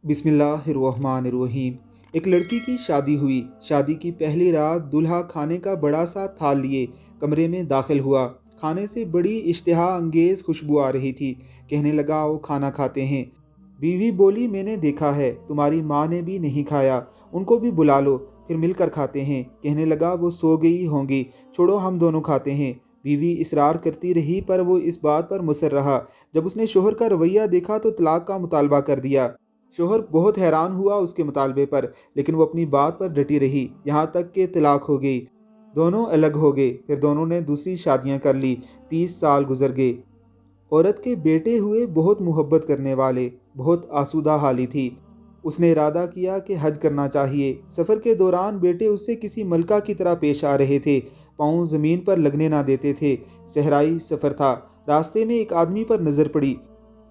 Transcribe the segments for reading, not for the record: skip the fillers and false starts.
बिस्मिल्लाहिर्रहमानिर्रहीम। एक लड़की की शादी हुई। शादी की पहली रात दूल्हा खाने का बड़ा सा थाल लिए कमरे में दाखिल हुआ। खाने से बड़ी इश्तिहा अंगेज़ खुशबू आ रही थी। कहने लगा, आओ खाना खाते हैं। बीवी बोली, मैंने देखा है, तुम्हारी माँ ने भी नहीं खाया, उनको भी बुला लो, फिर मिलकर खाते हैं। कहने लगा, वो सो गई होंगी, छोड़ो हम दोनों खाते हैं। बीवी इसरार करती रही पर वो इस बात पर मुसर रहा। जब उसने शोहर का रवैया देखा तो तलाक का मुतालबा कर दिया। शोहर बहुत हैरान हुआ उसके मुतालबे पर, लेकिन वो अपनी बात पर डटी रही, यहाँ तक कि तलाक हो गई। दोनों अलग हो गए। फिर दोनों ने दूसरी शादियां कर ली। 30 साल गुजर गए। औरत के बेटे हुए बहुत मोहब्बत करने वाले, बहुत आसूदा हाली थी। उसने इरादा किया कि हज करना चाहिए। सफ़र के दौरान बेटे उससे किसी मलका की तरह पेश आ रहे थे। पाँव ज़मीन पर लगने ना देते थे। सहराई सफ़र था। रास्ते में एक आदमी पर नज़र पड़ी,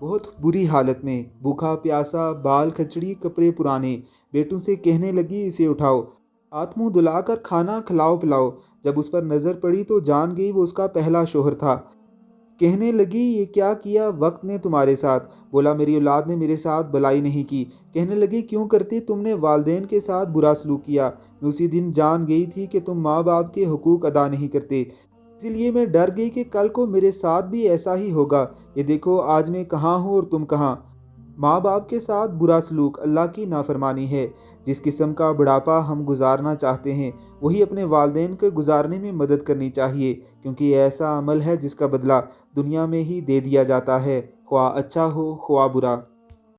बहुत बुरी हालत में, भूखा प्यासा, बाल खचड़ी, कपड़े पुराने। बेटों से कहने लगी, इसे उठाओ, हाथ मुंह धुलाकर खाना खिलाओ पिलाओ। जब उस पर नज़र पड़ी तो जान गई वो उसका पहला शोहर था। कहने लगी, ये क्या किया वक्त ने तुम्हारे साथ? बोला, मेरी औलाद ने मेरे साथ भलाई नहीं की। कहने लगी, क्यों करती? तुमने वालदेन के साथ बुरा सलूक किया। मैं उसी दिन जान गई थी कि तुम माँ बाप के हुकूक अदा नहीं करते, इसीलिए मैं डर गई कि कल को मेरे साथ भी ऐसा ही होगा। ये देखो आज मैं कहाँ हूँ और तुम कहाँ। माँ बाप के साथ बुरा सलूक अल्लाह की नाफरमानी है। जिस किस्म का बुढ़ापा हम गुजारना चाहते हैं, वही अपने वालदेन को गुजारने में मदद करनी चाहिए, क्योंकि ऐसा अमल है जिसका बदला दुनिया में ही दे दिया जाता है, ख्वाह अच्छा हो ख्वाह बुरा।